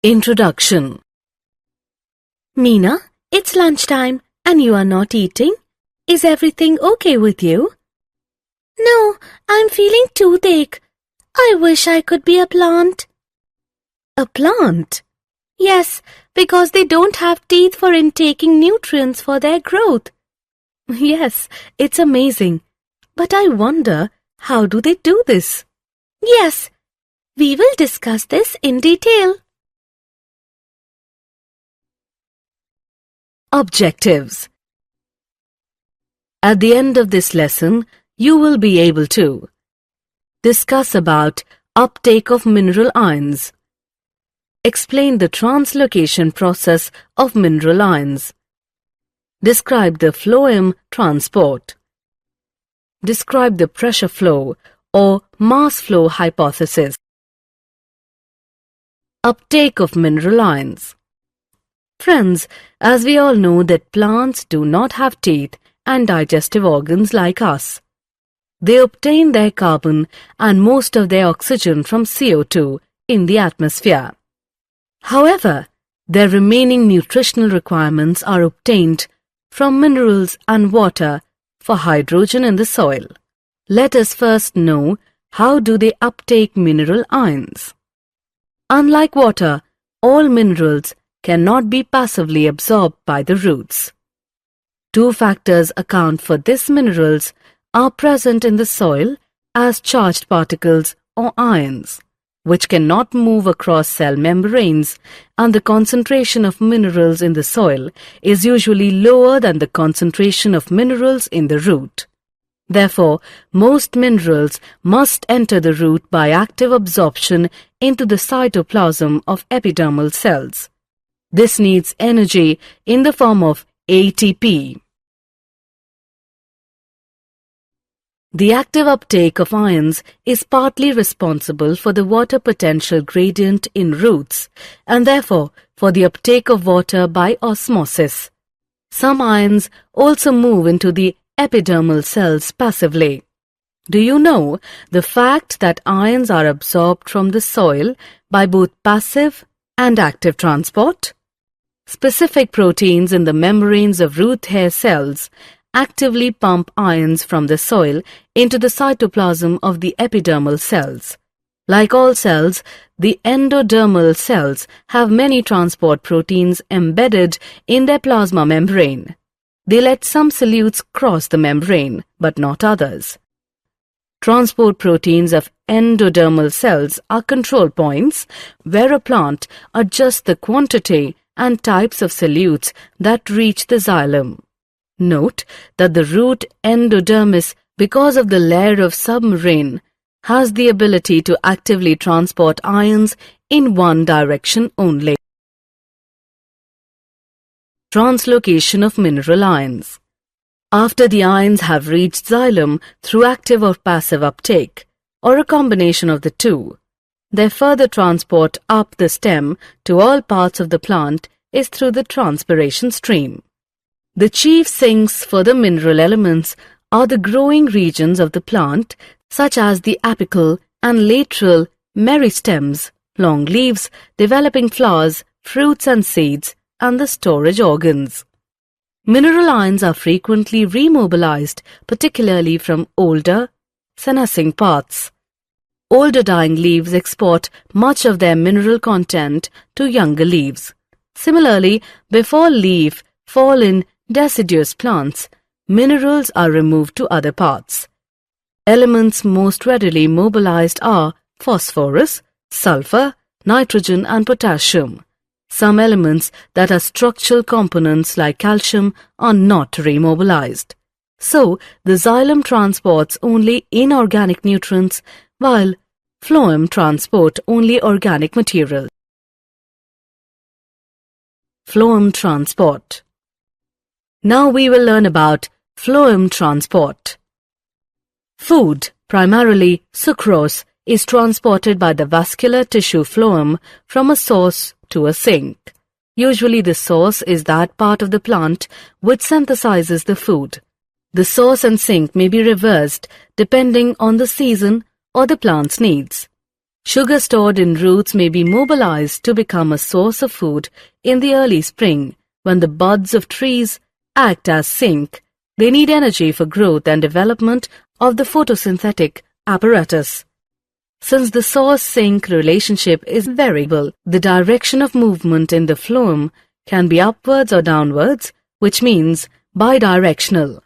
Introduction. Meena, it's lunchtime and you are not eating. Is everything okay with you? No, I'm feeling toothache. I wish I could be a plant. A plant? Yes, because they don't have teeth for intaking nutrients for their growth. Yes, it's amazing. But I wonder, how do they do this? Yes, we will discuss this in detail. Objectives. At the end of this lesson, you will be able to discuss about uptake of mineral ions, explain the translocation process of mineral ions, describe the phloem transport, describe the pressure flow or mass flow hypothesis. Uptake of mineral ions. Friends, as we all know that plants do not have teeth and digestive organs like us. They obtain their carbon and most of their oxygen from CO2 in the atmosphere. However, their remaining nutritional requirements are obtained from minerals and water for hydrogen in the soil. Let us first know how do they uptake mineral ions. Unlike water, all minerals cannot be passively absorbed by the roots. Two factors account for these minerals are present in the soil as charged particles or ions, which cannot move across cell membranes, and the concentration of minerals in the soil is usually lower than the concentration of minerals in the root. Therefore, most minerals must enter the root by active absorption into the cytoplasm of epidermal cells. This needs energy in the form of ATP. The active uptake of ions is partly responsible for the water potential gradient in roots and therefore for the uptake of water by osmosis. Some ions also move into the epidermal cells passively. Do you know the fact that ions are absorbed from the soil by both passive and active transport? Specific proteins in the membranes of root hair cells actively pump ions from the soil into the cytoplasm of the epidermal cells. Like all cells, the endodermal cells have many transport proteins embedded in their plasma membrane. They let some solutes cross the membrane, but not others. Transport proteins of endodermal cells are control points where a plant adjusts the quantity and types of solutes that reach the xylem. Note that the root endodermis, because of the layer of submarine, has the ability to actively transport ions in one direction only. Translocation of mineral ions. After the ions have reached xylem through active or passive uptake, or a combination of the two, their further transport up the stem to all parts of the plant is through the transpiration stream. The chief sinks for the mineral elements are the growing regions of the plant, such as the apical and lateral meristems, long leaves, developing flowers, fruits and seeds, and the storage organs. Mineral ions are frequently remobilized, particularly from older, senescing parts. Older dying leaves export much of their mineral content to younger leaves. Similarly, before leaf fall in deciduous plants, minerals are removed to other parts. Elements most readily mobilized are phosphorus, sulfur, nitrogen and potassium. Some elements that are structural components like calcium are not remobilized. So, the xylem transports only inorganic nutrients while phloem transport only organic material. Phloem transport. Now we will learn about phloem transport. Food, primarily sucrose, is transported by the vascular tissue phloem from a source to a sink. Usually the source is that part of the plant which synthesizes the food. The source and sink may be reversed depending on the season or the plant's needs. Sugar stored in roots may be mobilized to become a source of food in the early spring when the buds of trees act as zinc. They need energy for growth and development of the photosynthetic apparatus. Since the source-sink relationship is variable, the direction of movement in the phloem can be upwards or downwards, which means bidirectional.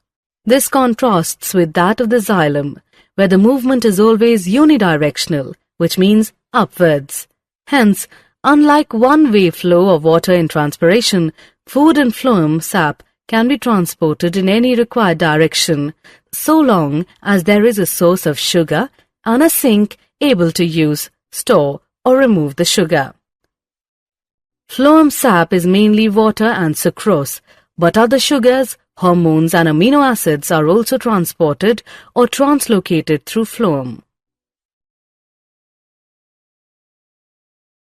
This contrasts with that of the xylem, where the movement is always unidirectional, which means upwards. Hence, unlike one-way flow of water in transpiration, food in phloem sap can be transported in any required direction, so long as there is a source of sugar and a sink able to use, store, or remove the sugar. Phloem sap is mainly water and sucrose, but other sugars, hormones, and amino acids are also transported or translocated through phloem.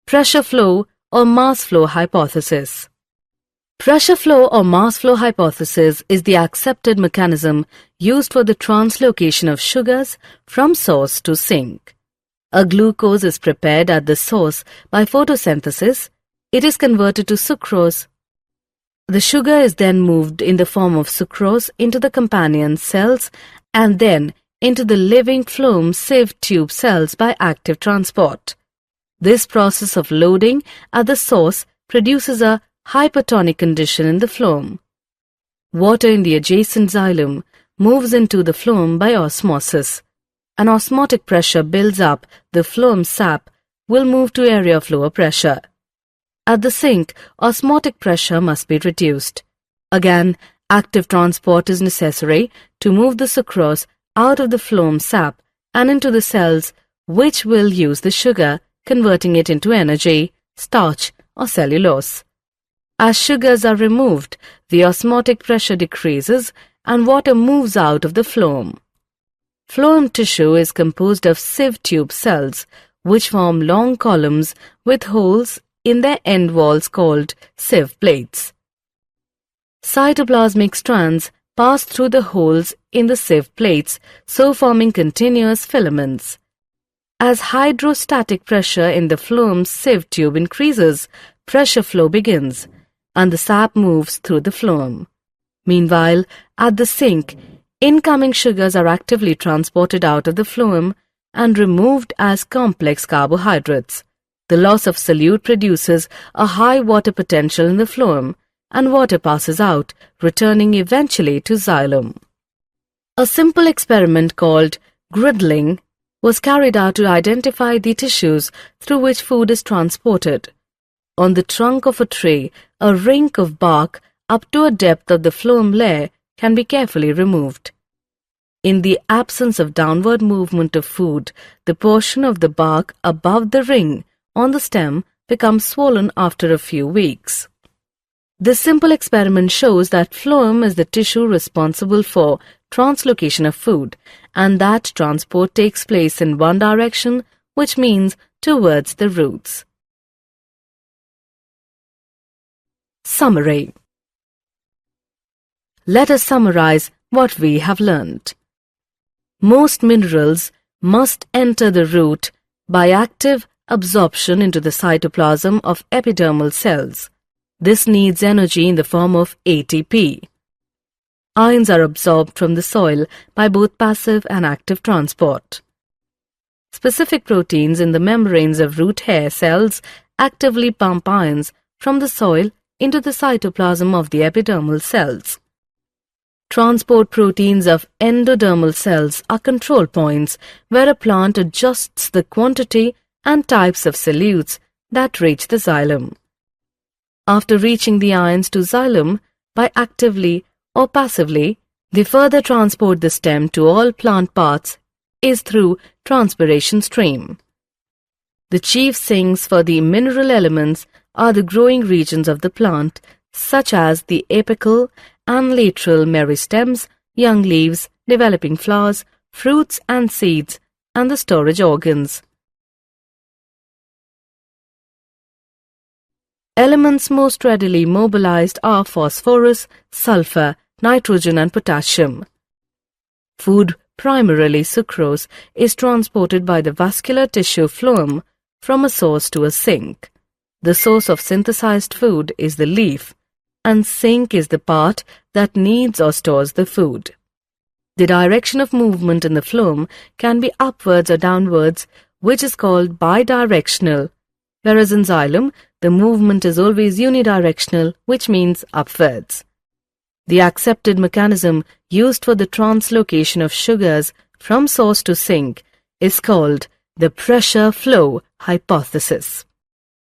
Pressure flow or mass flow hypothesis. Pressure flow or mass flow hypothesis is the accepted mechanism used for the translocation of sugars from source to sink. A glucose is prepared at the source by photosynthesis. It is converted to sucrose. The sugar is then moved in the form of sucrose into the companion cells and then into the living phloem sieve tube cells by active transport. This process of loading at the source produces a hypertonic condition in the phloem. Water in the adjacent xylem moves into the phloem by osmosis. An osmotic pressure builds up, the phloem sap will move to area of lower pressure. At the sink, osmotic pressure must be reduced. Again, active transport is necessary to move the sucrose out of the phloem sap and into the cells which will use the sugar, converting it into energy, starch, or cellulose. As sugars are removed, the osmotic pressure decreases and water moves out of the phloem. Phloem tissue is composed of sieve tube cells, which form long columns with holes in their end walls called sieve plates. Cytoplasmic strands pass through the holes in the sieve plates, so forming continuous filaments. As hydrostatic pressure in the phloem sieve tube increases, pressure flow begins, and the sap moves through the phloem. Meanwhile, at the sink, incoming sugars are actively transported out of the phloem and removed as complex carbohydrates. The loss of solute produces a high water potential in the phloem, and water passes out, returning eventually to xylem. A simple experiment called girdling was carried out to identify the tissues through which food is transported. On the trunk of a tree, a ring of bark up to a depth of the phloem layer can be carefully removed. In the absence of downward movement of food, the portion of the bark above the ring on the stem becomes swollen after a few weeks. This simple experiment shows that phloem is the tissue responsible for translocation of food, and that transport takes place in one direction, which means towards the roots. Summary. Let us summarize what we have learnt. Most minerals must enter the root by active absorption into the cytoplasm of epidermal cells. This needs energy in the form of ATP. Ions are absorbed from the soil by both passive and active transport. Specific proteins in the membranes of root hair cells actively pump ions from the soil into the cytoplasm of the epidermal cells. Transport proteins of endodermal cells are control points where a plant adjusts the quantity and types of solutes that reach the xylem. After reaching the ions to xylem by actively or passively, the further transport the stem to all plant parts is through transpiration stream. The chief sinks for the mineral elements are the growing regions of the plant, such as the apical and lateral meristems, young leaves, developing flowers, fruits and seeds, and the storage organs. Elements most readily mobilized are phosphorus, sulfur, nitrogen and potassium. Food primarily sucrose, is transported by the vascular tissue phloem from a source to a sink. The source of synthesized food is the leaf, and sink is the part that kneads or stores the food. The direction of movement in the phloem can be upwards or downwards, which is called bidirectional, whereas in xylem, the movement is always unidirectional, which means upwards. The accepted mechanism used for the translocation of sugars from source to sink is called the pressure flow hypothesis.